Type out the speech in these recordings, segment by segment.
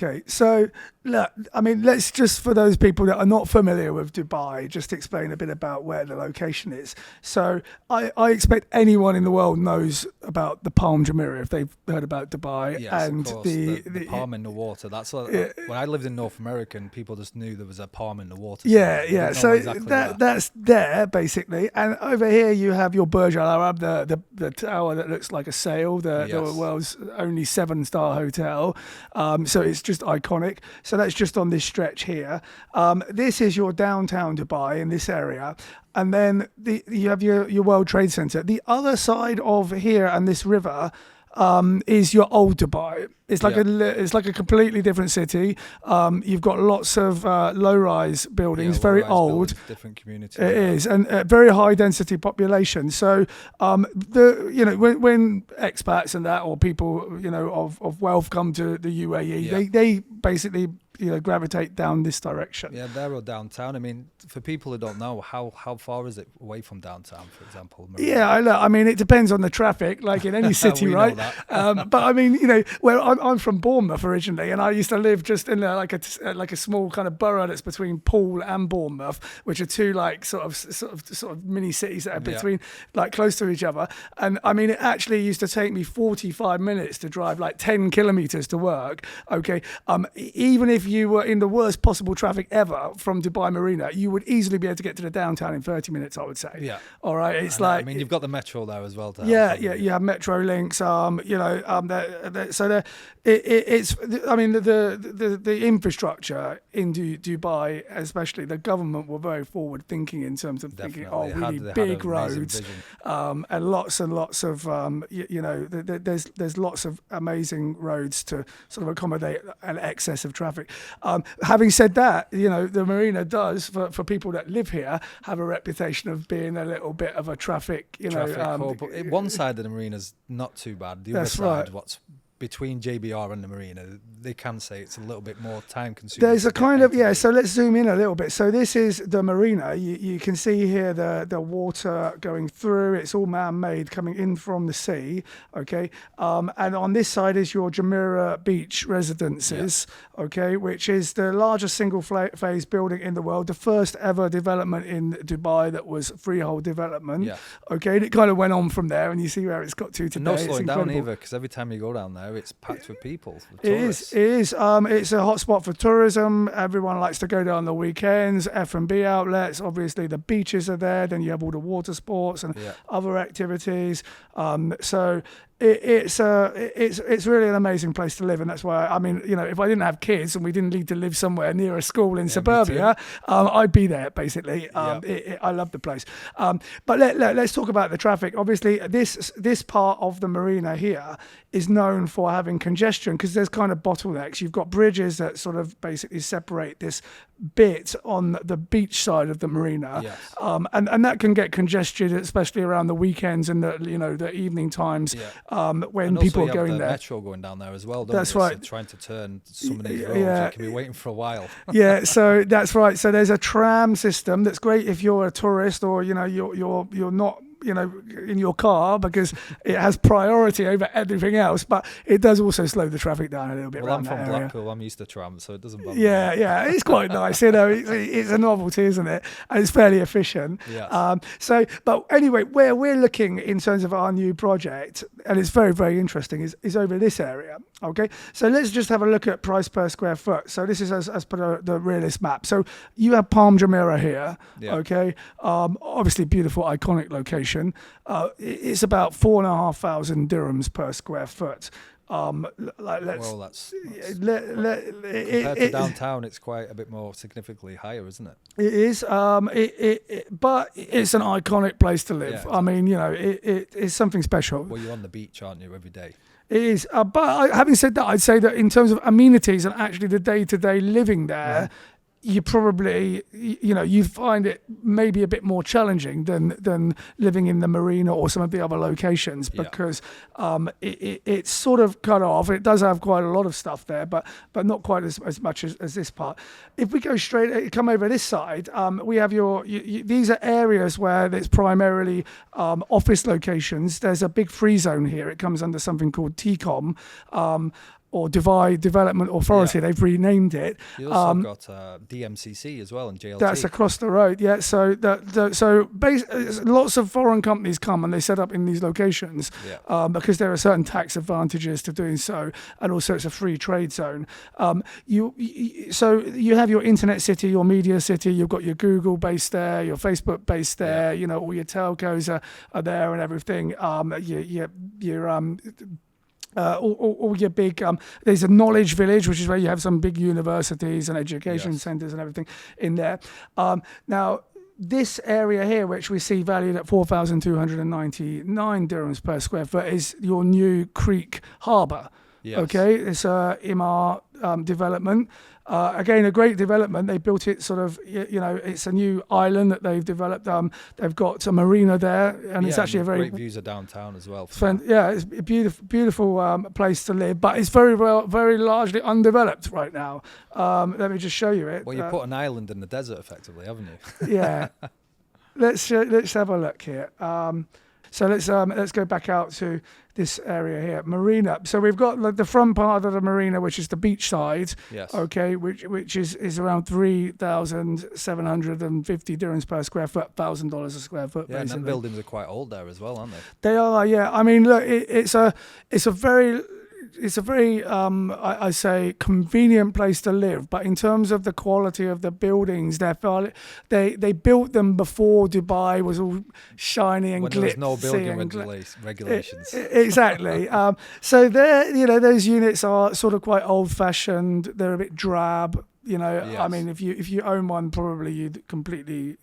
Okay, so look, I mean, let's just, for those people that are not familiar with Dubai, just explain a bit about where the location is. So I expect anyone in the world knows about the Palm Jumeirah if they've heard about Dubai. Yes, And of course. The palm in the water. That's when I lived in North America, and people just knew there was a palm in the water. Yeah, They yeah. didn't know So exactly where. that's there basically, and over here you have your Burj Al Arab, the tower that looks like a sail, the Yes. world's only 7-star hotel. So it's just iconic. So that's just on this stretch here. This is your downtown Dubai in this area. And then you have your World Trade Center. The other side of here and this river is your old Dubai. It's like it's like a completely different city. You've got lots of low-rise buildings, very low-rise old. buildings, different community. It is, and a very high density population. So when expats and that, or people of wealth come to the UAE, they basically gravitate down this direction. Yeah, there or downtown. I mean, for people who don't know, how far is it away from downtown, for example? Marina? Yeah, I mean, it depends on the traffic, like in any city, We know right? that. But I mean, where I'm from Bournemouth originally, and I used to live just in like a small kind of borough that's between Poole and Bournemouth, which are two like sort of mini cities that are between like close to each other. And I mean, it actually used to take me 45 minutes to drive like 10 kilometers to work. Okay, even if you were in the worst possible traffic ever from Dubai Marina, you would easily be able to get to the downtown in 30 minutes, I would say. Yeah. All right. It's I mean, you've got the metro there as well. You have metro links. It's I mean, the infrastructure in Dubai, especially the government, were very forward thinking in terms of thinking, we need big roads, and lots of there's lots of amazing roads to sort of accommodate an excess of traffic. Having said that, the marina does, for people that live here, have a reputation of being a little bit of a traffic hole, but one side of the marina's not too bad. The other side, what's between JBR and the marina, they can say it's a little bit more time consuming. There's a kind of, so let's zoom in a little bit. So this is the marina. You can see here the water going through. It's all man-made, coming in from the sea, okay? And on this side is your Jumeirah Beach Residences, okay, which is the largest single-phase building in the world, the first ever development in Dubai that was freehold development, okay? And it kind of went on from there, and you see where it's got to today. No slowing down either, because every time you go down there, it's packed with people. It is. It's a hotspot for tourism. Everyone likes to go down on the weekends. F&B outlets. Obviously, the beaches are there. Then you have all the water sports and other activities. So it's really an amazing place to live, and that's why if I didn't have kids and we didn't need to live somewhere near a school in suburbia, I'd be there basically. I love the place. But let's talk about the traffic. Obviously, this part of the marina here is known for having congestion because there's kind of bottlenecks. You've got bridges that sort of basically separate this bit on the beach side of the marina, and that can get congested, especially around the weekends and the evening times. When people are going there. Metro going down there as well. That's right. So trying to turn some of these roads, you can be waiting for a while. So that's right. So there's a tram system that's great if you're a tourist or you're not in your car, because it has priority over everything else, but it does also slow the traffic down a little bit. Well, I'm from Blackpool, I'm used to trams, so it doesn't bother me. It's quite nice, it's a novelty, isn't it? And it's fairly efficient. But anyway, where we're looking in terms of our new project, and it's very, very interesting, is over this area. Okay, so let's just have a look at price per square foot. So this is as per the Realiste map. So you have Palm Jumeirah here, okay? Obviously beautiful, iconic location. It's about 4,500 dirhams per square foot. That's compared to downtown, it's quite a bit more significantly higher, isn't it? It is, but it's an iconic place to live. I mean, it's something special. Well, you're on the beach, aren't you, every day? It is, but having said that, I'd say that in terms of amenities and actually the day-to-day living there, you probably, you find it maybe a bit more challenging than living in the marina or some of the other locations, because it's sort of cut off. It does have quite a lot of stuff there, but not quite as much as this part. If we go come over this side, we have these are areas where it's primarily office locations. There's a big free zone here. It comes under something called TCOM. or Dubai Development Authority. They've renamed it. You also got DMCC as well and JLT. That's across the road, yeah. So lots of foreign companies come and they set up in these locations because there are certain tax advantages to doing so, and also it's a free trade zone. So you have your internet city, your media city. You've got your Google based there, your Facebook based there. You know, all your telcos are there and everything. All your big there's a knowledge village, which is where you have some big universities and education centers and everything in there. Now this area here, which we see valued at 4,299 dirhams per square foot, is your new Creek Harbour. Okay, it's a Imar development. Again, a great development. They built it sort of, it's a new island that they've developed. They've got a marina there, and it's actually a very great views of downtown as well. It's a beautiful place to live, but it's very largely undeveloped right now. Let me just show you it. Well, you put an island in the desert, effectively, haven't you? Yeah. Let's have a look here. So let's go back out to this area here, marina. So we've got the front part of the marina, which is the beach side. Yes. Okay, which is around 3,750 dirhams per square foot, $1,000 a square foot. Yeah, basically. and then buildings are quite old there as well, aren't they? They are, yeah. I mean, look, it's a very I say convenient place to live, but in terms of the quality of the buildings, they built them before Dubai was all shiny and glitzy. When there was no building regulations. Exactly. So those units are sort of quite old-fashioned. They're a bit drab. I mean, if you own one, probably you'd completely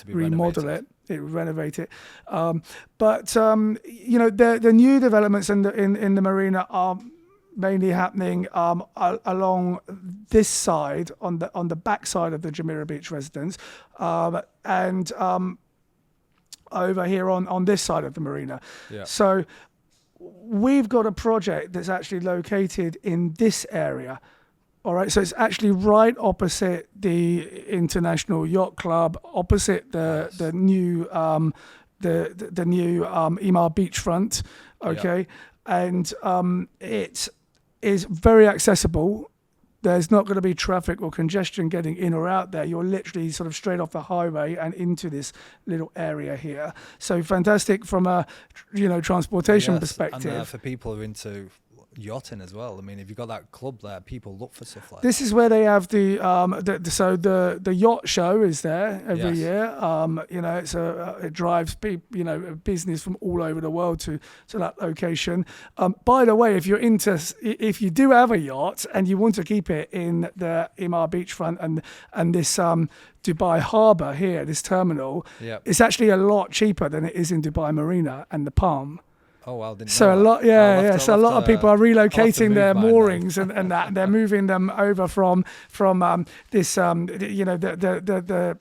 remodel it. Renovate it, but the new developments in the marina are mainly happening along this side on the back side of the Jumeirah Beach residence, and over here on this side of the marina. Yeah. So we've got a project that's actually located in this area. All right, so it's actually right opposite the International Yacht Club, opposite the new Imar beachfront. Okay, and it is very accessible. There's not going to be traffic or congestion getting in or out there. You're literally sort of straight off the highway and into this little area here. So fantastic from a transportation perspective. And for people who are into yachting as well. I mean, if you've got that club there, people look for stuff like this. This is where they have the yacht show is there every year. It drives business from all over the world to that location. By the way, if you do have a yacht and you want to keep it in the Imar beachfront and this Dubai Harbour here, this terminal, it's actually a lot cheaper than it is in Dubai Marina and the Palm. Oh wow! So a lot, So a lot of people are relocating their moorings and that they're moving them over from this the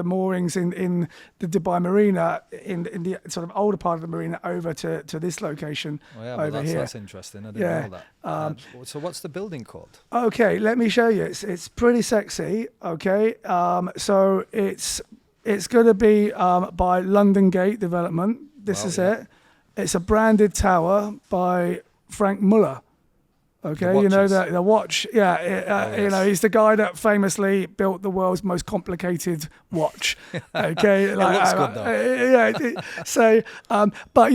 moorings in the Dubai Marina in the sort of older part of the marina over to this location over here. That's interesting. I didn't know that. So what's the building called? Okay, let me show you. It's pretty sexy. Okay, so it's going to be by London Gate Development. This is it. It's a branded tower by Frank Muller. Okay, the watch. Yeah, he's the guy that famously built the world's most complicated watch. Okay, it looks good though. So, but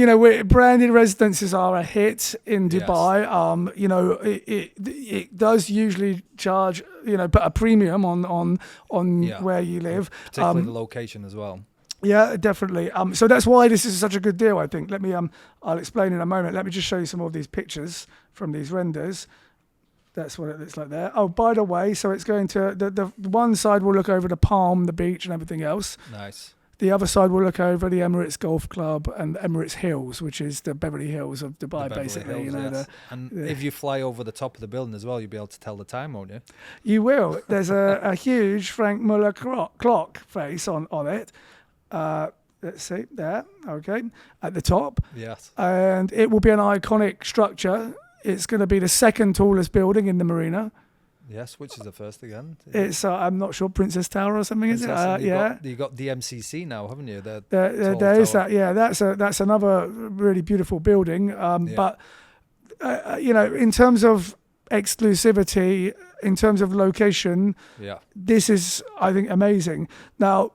branded residences are a hit in Dubai. Yes. It does usually charge put a premium on where you live, particularly the location as well. Yeah, definitely. So that's why this is such a good deal, I think. Let me I'll explain in a moment. Let me just show you some of these pictures from these renders. That's what it looks like there. Oh, by the way, so it's going to the one side will look over the Palm, the beach, and everything else. Nice. The other side will look over the Emirates Golf Club and Emirates Hills, which is the Beverly Hills of Dubai, basically. Hills, if you fly over the top of the building as well, you'll be able to tell the time, won't you? You will. There's a huge Frank Muller clock face on it. Let's see there. Okay, at the top. Yes. And it will be an iconic structure. It's going to be the second tallest building in the marina. Yes, which is the first again? It's I'm not sure, Princess Tower or something. Is it? You got the MCC now, haven't you? There is that. Yeah, that's another really beautiful building. But in terms of exclusivity, in terms of location, this is, I think, amazing. Now,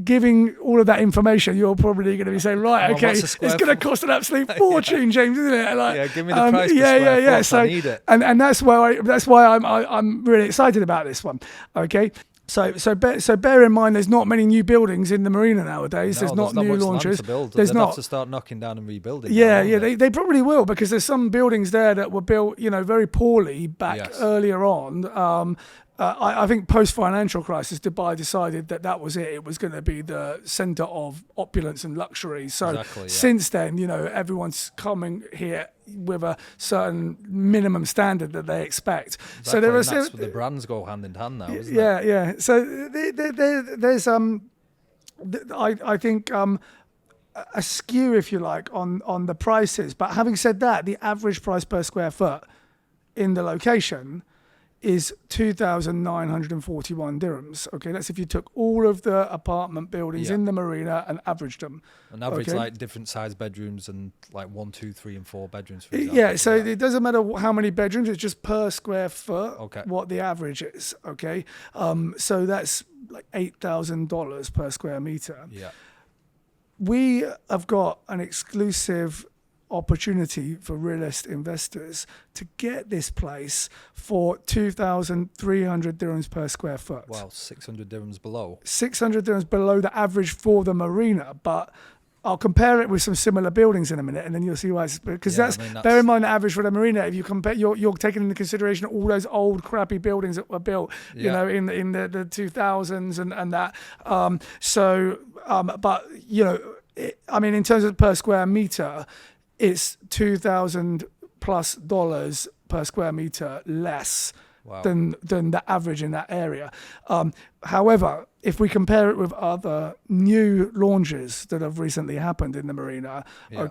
giving all of that information, you're probably going to be saying, right, okay, it's going to cost an absolute fortune, James, isn't it? Like, give me the price per square foot. So, I need it. And that's why I'm really excited about this one. Okay. So bear in mind, there's not many new buildings in the marina nowadays. No, there's not new much launches. Land to build. There's They'd not have to start knocking down and rebuilding. They probably will, because there's some buildings there that were built, very poorly back earlier on. I think post-financial crisis, Dubai decided that was it. It was going to be the centre of opulence and luxury. So since then, everyone's coming here with a certain minimum standard that they expect. Exactly. So that's where the brands go hand in hand now, isn't it? Yeah. So there's I think a skew, if you like, on the prices. But having said that, the average price per square foot in the location is 2,941 dirhams. Okay, that's if you took all of the apartment buildings in the marina and averaged them. An average, like different size bedrooms and like 1, 2, 3, and 4 bedrooms. For example. It doesn't matter how many bedrooms; it's just per square foot what the average is. Okay, so that's like $8,000 per square meter. Yeah, we have got an exclusive opportunity for Realiste investors to get this place for 2,300 dirhams per square foot. Wow, 600 dirhams below. 600 dirhams below the average for the marina, but I'll compare it with some similar buildings in a minute, and then you'll see why. Because that's bear in mind the average for the marina. If you compare, you're taking into consideration all those old crappy buildings that were built, in the 2000s and that. But in terms of per square meter, it's $2,000+ per square meter less than the average in that area. However, if we compare it with other new launches that have recently happened in the marina, we've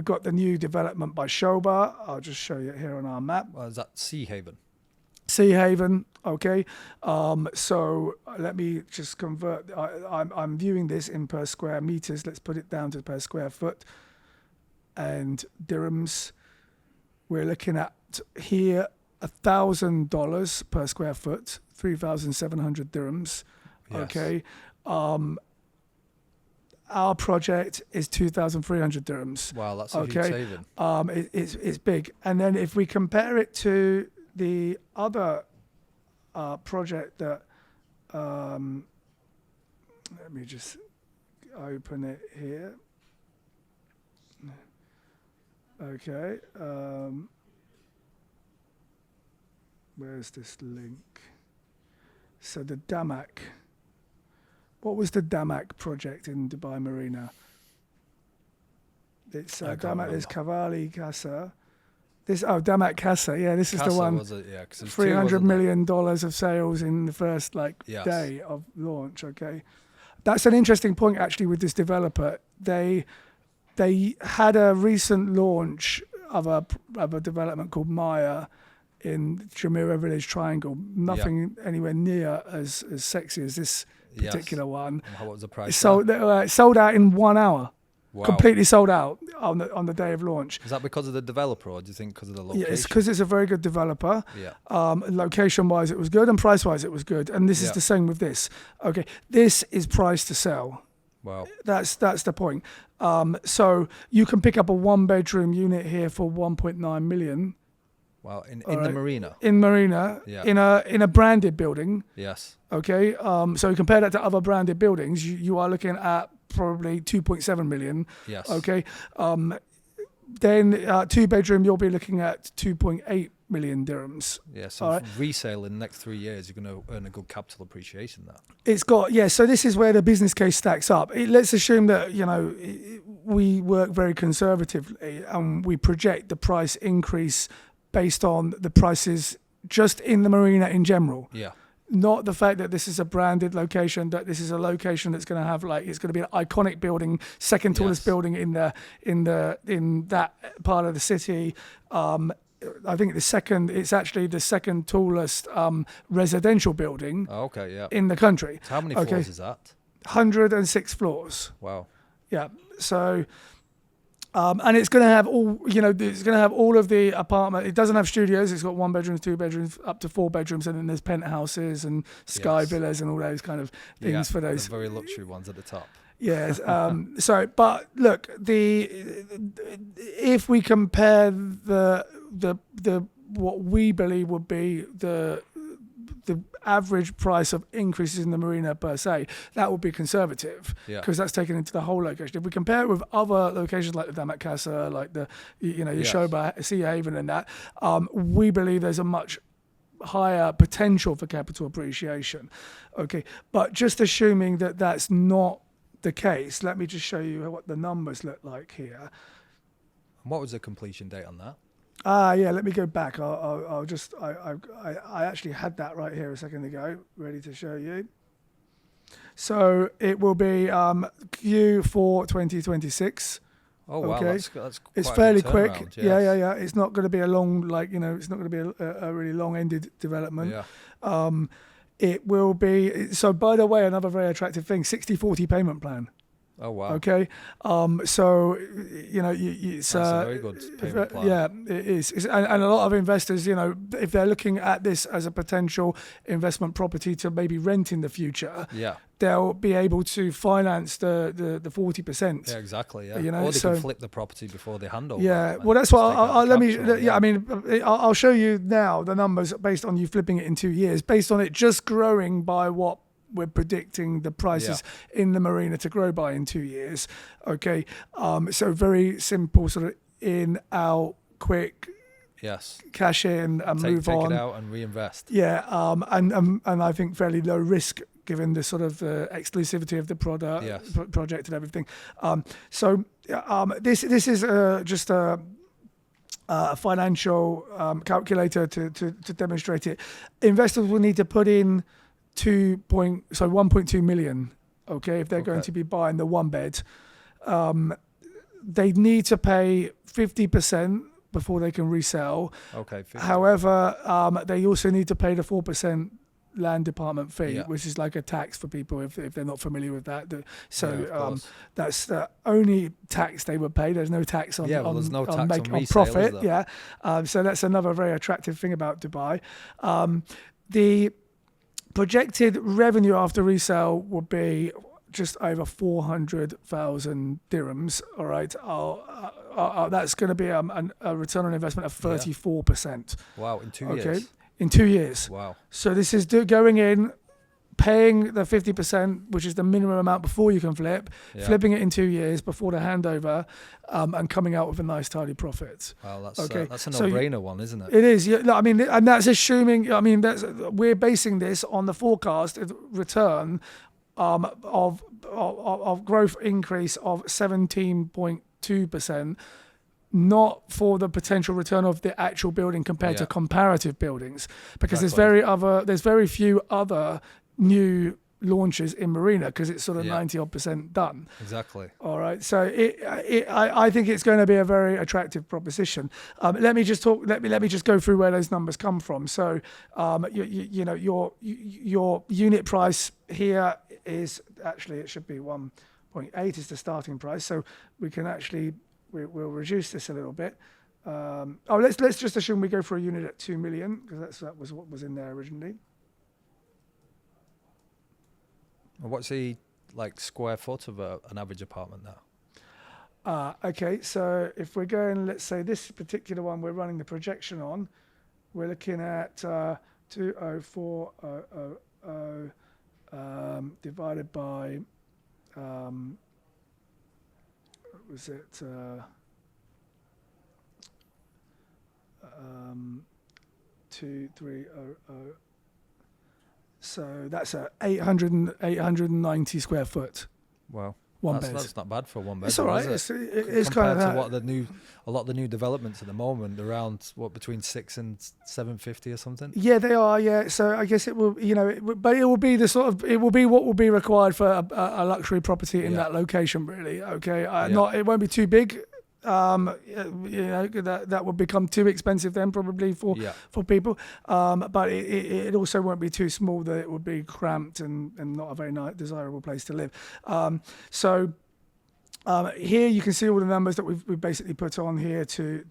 got the new development by Shoba. I'll just show you here on our map. Well, is that Sea Haven? Sea Haven, okay. So let me just convert. I'm viewing this in per square meters. Let's put it down to per square foot. And dirhams, we're looking at here $1,000 per square foot, 3,700 dirhams. Yes. Okay. Our project is 2,300 dirhams. Wow, that's a huge saving. It's big. And then if we compare it to the other project that, let me just open it here. Okay, where's this link? So the Damak. What was the Damak project in Dubai Marina? It's Damak. There's Cavalli Casa. Damak Casa. Yeah, this is the one. Was it? Yeah, $300 million of sales in the first day of launch. Okay, that's an interesting point actually with this developer. They had a recent launch of a development called Maya in Jumeirah Village Triangle. Nothing anywhere near as sexy as this particular one. And what was the price? It sold out in 1 hour. Wow. Completely sold out on the day of launch. Is that because of the developer, or do you think because of the location? Yeah, it's because it's a very good developer. Yeah. Location-wise, it was good, and price-wise, it was good. And this is the same with this. Okay, this is price to sell. Wow. That's the point. So you can pick up a 1-bedroom unit here for 1.9 million. Wow, in the marina. In marina, in a branded building. Yes. Okay. So you compare that to other branded buildings, you are looking at probably 2.7 million. Yes. Okay. Then 2-bedroom, you'll be looking at 2.8 million dirhams. Yeah, so resale in the next 3 years, you're going to earn a good capital appreciation there. It's got, so this is where the business case stacks up. Let's assume that, we work very conservatively and we project the price increase based on the prices just in the marina in general. Yeah. Not the fact that this is a branded location, that this is a location that's going to have it's going to be an iconic building, second tallest building in that part of the city. I think it's actually the second tallest residential building in the country. So how many floors is that? 106 floors. Wow. Yeah. So And it's going to have it's going to have all of the apartment. It doesn't have studios. It's got 1 bedrooms, 2 bedrooms, up to 4 bedrooms, and then there's penthouses and sky villas and all those kind of things for those. The very luxury ones at the top. Yes. But look, if we compare the what we believe would be the average price of increases in the marina per se, that would be conservative because that's taken into the whole location. If we compare it with other locations like the Dam at Casa, like the Shoba, Sea Haven and that, we believe there's a much higher potential for capital appreciation. Okay, but just assuming that that's not the case, let me just show you what the numbers look like here. What was the completion date on that? Let me go back. I actually had that right here a second ago, ready to show you. So it will be Q4 2026. Oh wow, okay. That's quite it's fairly quick. Yes. Yeah. It's not going to be a long, it's not going to be a really long-ended development. Yeah. It will be. So by the way, another very attractive thing: 60/40 payment plan. Oh wow. Okay, so it's that's a very good payment plan. Yeah, it is. And a lot of investors, if they're looking at this as a potential investment property to maybe rent in the future, they'll be able to finance the 40%. Yeah, exactly. Yeah, or they can flip the property before they hand over. Yeah, well, that's what I'll show you now the numbers based on you flipping it in 2 years, based on it just growing by what we're predicting the prices in the marina to grow by in 2 years. Okay, so very simple, sort of in, out, quick. Yes. Cash in and move on. Take it out and reinvest. Yeah, and I think fairly low risk given the sort of exclusivity of the product, project and everything. This is just a financial calculator to demonstrate it. Investors will need to put in 1.2 million. Okay, if they're going to be buying the one bed, they need to pay 50% before they can resell. Okay. 50. However, they also need to pay the 4% land department fee, which is like a tax for people if they're not familiar with that. So that's the only tax they would pay. There's no tax on there's no tax on resale, profit. Is there? So that's another very attractive thing about Dubai. The projected revenue after resale would be just over 400,000 dirhams. All right, that's going to be a return on investment of 34%. Wow, in 2 years. In 2 years. Wow. So this is going in, paying the 50%, which is the minimum amount before you can flip, flipping it in 2 years before the handover, and coming out with a nice tidy profit. Wow, that's a no-brainer one, isn't it? It is. Yeah, I mean, and that's assuming. We're basing this on the forecast return of growth increase of 17.2%. Not for the potential return of the actual building compared to comparative buildings, because there's very few other new launches in Marina because it's sort of 90% done. Exactly. All right. So I think it's going to be a very attractive proposition. Let me just go through where those numbers come from. So your unit price here is actually, it should be 1.8 is the starting price. So we can actually we'll reduce this a little bit. Let's just assume we go for a unit at 2 million because that was what was in there originally. What's the square foot of an average apartment now? Okay, so if we're going, let's say this particular one we're running the projection on, we're looking at 204,000 divided by what was it? 2300. So that's 890 square foot. Wow. One bed. That's not bad for one bed. It's all right. Is it? It's kind of to what a lot of the new developments at the moment, around between 6 and 750 or something. Yeah, they are. Yeah, so I guess it will. But it will be it will be what will be required for a luxury property in that location. Really. Okay. It won't be too big. That would become too expensive then probably for people. But it also won't be too small that it would be cramped and not a very desirable place to live. So Here you can see all the numbers that we've basically put on here to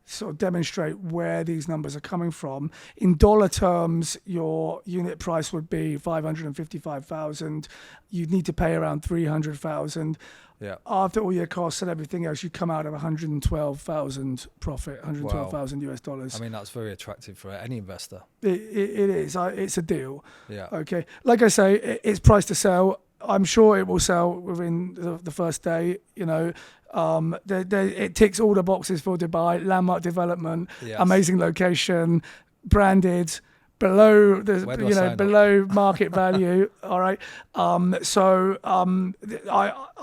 sort of demonstrate where these numbers are coming from. In dollar terms, your unit price would be 555,000. You'd need to pay around 300,000. Yeah. After all your costs and everything else, you come out of 112,000 profit, 112,000 US dollars. I mean, that's very attractive for any investor. It is. It's a deal. Yeah. Okay. Like I say, it's priced to sell. I'm sure it will sell within the first day. You know, it ticks all the boxes for Dubai. Landmark development, yes. Amazing location, branded, below below market value. All right.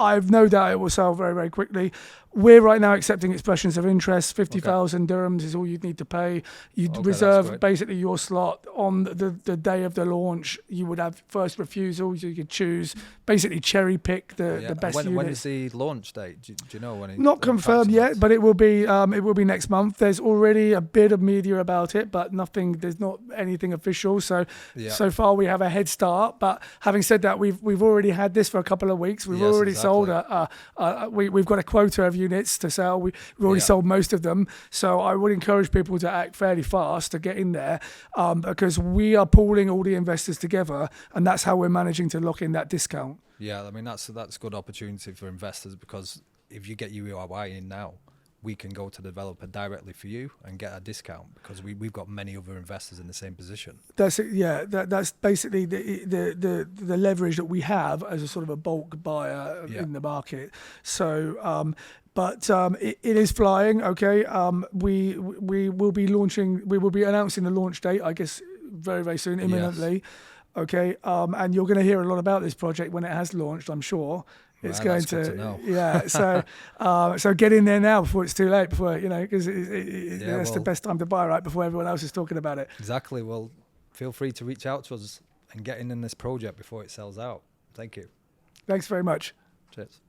I've no doubt it will sell very, very quickly. We're right now accepting expressions of interest. 50,000 dirhams is all you'd need to pay. You'd reserve basically your slot on the day of the launch. You would have first refusal. You could choose, basically cherry pick the best units. When is the launch date? Do you know when? Not confirmed yet, but it will be next month. There's already a bit of media about it, but nothing. There's not anything official. So far we have a head start. But having said that, we've already had this for a couple of weeks. We've already sold we've got a quota of units to sell. We've already sold most of them. So I would encourage people to act fairly fast to get in there, because we are pooling all the investors together, and that's how we're managing to lock in that discount. Yeah, I mean that's a good opportunity for investors, because if you get UIY in now, we can go to the developer directly for you and get a discount, because we've got many other investors in the same position. That's it. Yeah, that's basically the leverage that we have as a sort of a bulk buyer in the market. So. It is flying. Okay. We will be launching. We will be announcing the launch date, I guess, very, very soon, imminently. Yes. Okay. And you're going to hear a lot about this project when it has launched, I'm sure. It's going to so get in there now before it's too late, because that's the best time to buy, right, before everyone else is talking about it. Exactly. Well, feel free to reach out to us and get in this project before it sells out. Thank you. Thanks very much. Cheers.